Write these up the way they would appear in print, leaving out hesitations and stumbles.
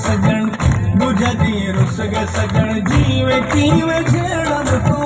सजन बुझदी रुस गे सजन जीवे जीवे छेड़ब तू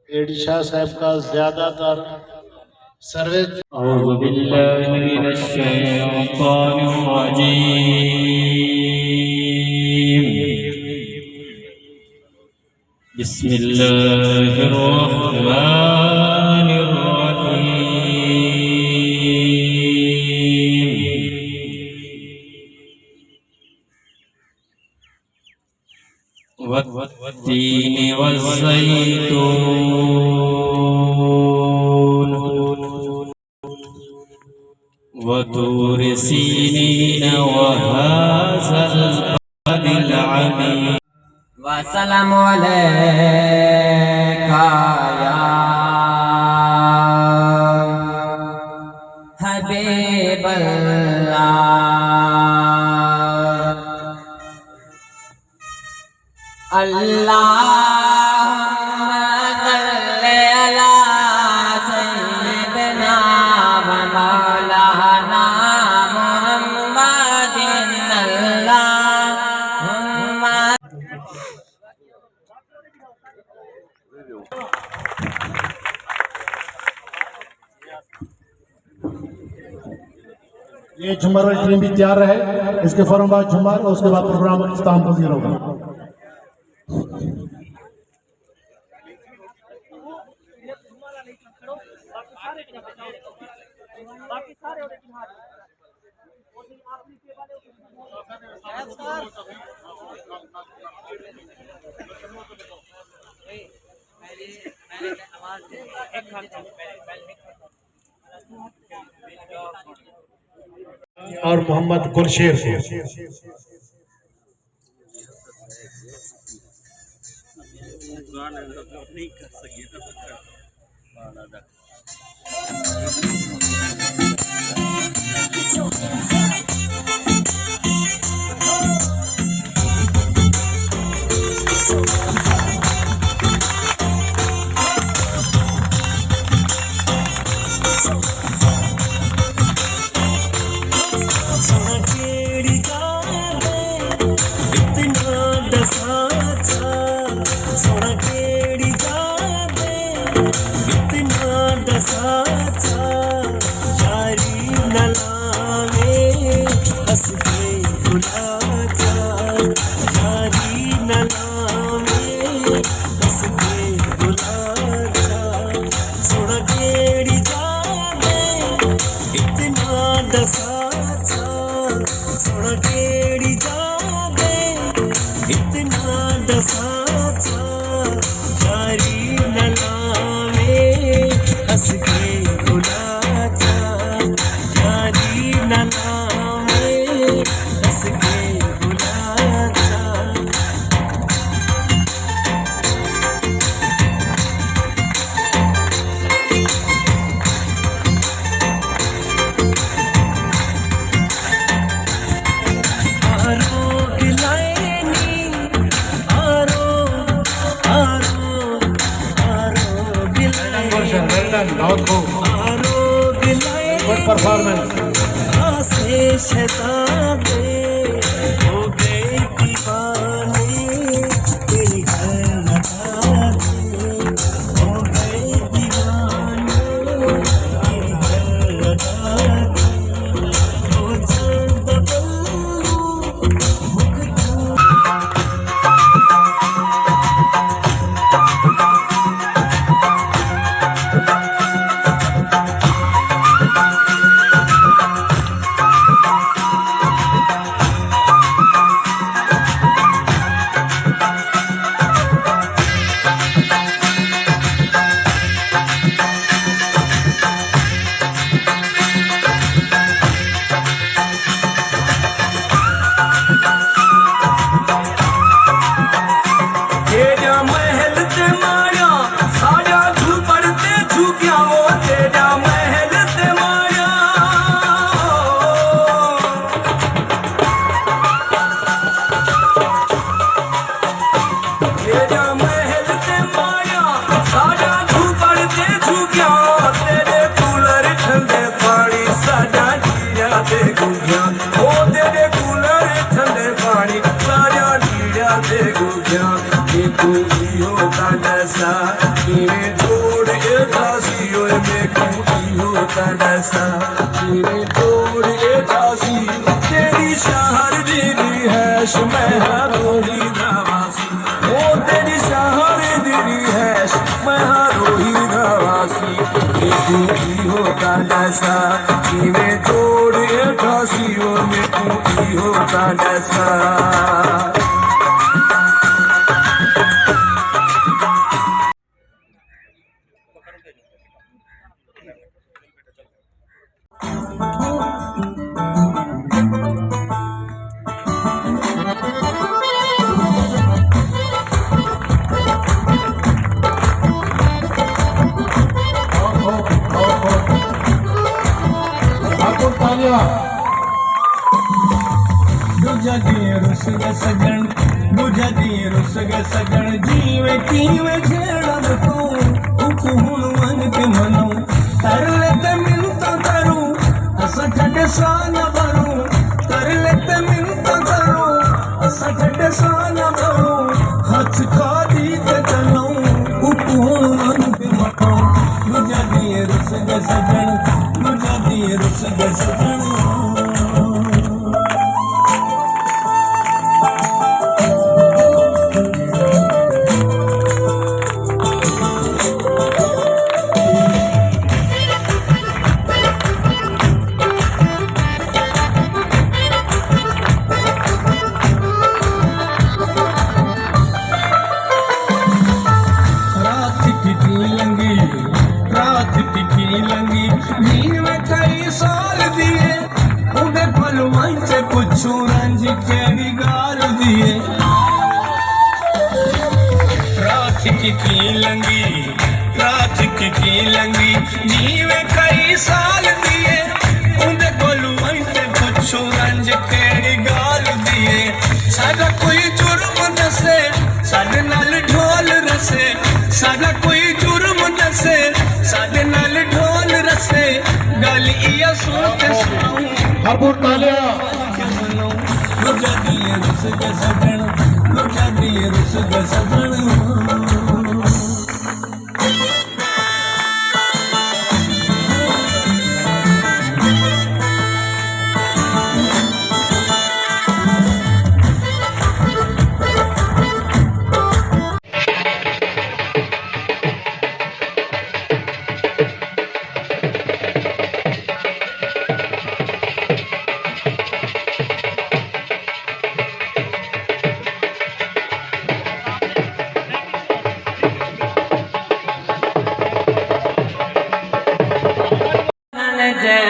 एडी शाह साहब का ज्यादातर सर्वे औज़ु बिल्लाहि मिनश शैतानिर रजीम बिस्मिल्लाहिर रहमानिर रहीम वत्तीनि वज़्ज़ैतून वतूर सीनीन वहाज़ल बलदिल अमीन वस्सलामु अलैका या हबीबल्लाह अल्लाहुम्मा सल्लि अला सय्यिदिना व मौलाना मुहम्मदिन अल्लाहुम्मा। ये झुमर वाली टीम भी तैयार रहे, इसके फौरन बाद झुमर और उसके बाद प्रोग्राम इख्तिताम पजीर होगा। और मोहम्मद गुलशेर गुड परफॉर्मेंस। मेकू इहो तडसा इवे जोड़ ए दासी ओए मेकू इहो तडसा इवे जोड़ ए दासी तेरी शहर दीदी हैश मैं रोही नवासी ओ तेरी शहर दीदी हैश मैं रोही नवासी मेकू इहो तडसा इवे जोड़ ए दासी ओ मेकू इहो तडसा ठाकुर तालिया दूजा दी रुस गए सजन दूजा दी रुस गए सजन जीवे कीवे झेड़म तू हुण मन के मनो कर लेते मिलता करूं असा ठंडे सान भरूं कर लेते मिलता करूं असा ठंडे सान भरूं हथ खा दी के चलूं हुण मन के मनो दूजा दी रुस गए सजन दूजा दी रुस गए सजन रात तिखी लंगी नींद में कई साल दिए उन्हें पलवाई से पुछू रंज केरी गाल दिए रात तिखी लंगी नींद में कई साल दिए उन्हें पलवाई से पुछू रंज केरी गाल दिए सादा कोई जुर्म नसे साडे नाल ढोल रसे सादा कोई जुर्म नसे साडे नाल ढोल रसे गल इया सुन के सुनाऊं ठाकुर तालिया दूजा दी रुस गए सजन दूजा दी रुस गए सजन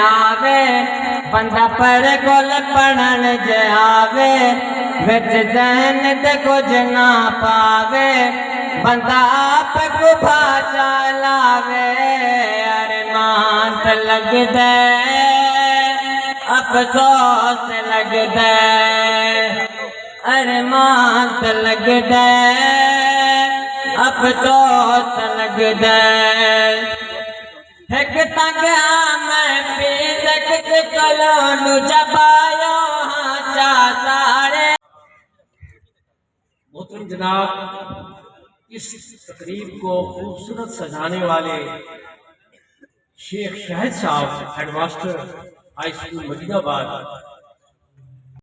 आवे बंदा पर कोल पढ़न जावे विच जहन ते कुछ ना पावे बंदा आप गुफा चलावे अरमान लगदे अफसोस लगदे अरमान लगदे अफसोस लगदे एक तंग मैं पीजक से कलों जबायो चा सारे। मोहतरम जनाब, इस तकरीब को खूबसूरत सजाने वाले शेख शाहिद साहब, हेडमास्टर हाई स्कूल मजीदाबाद,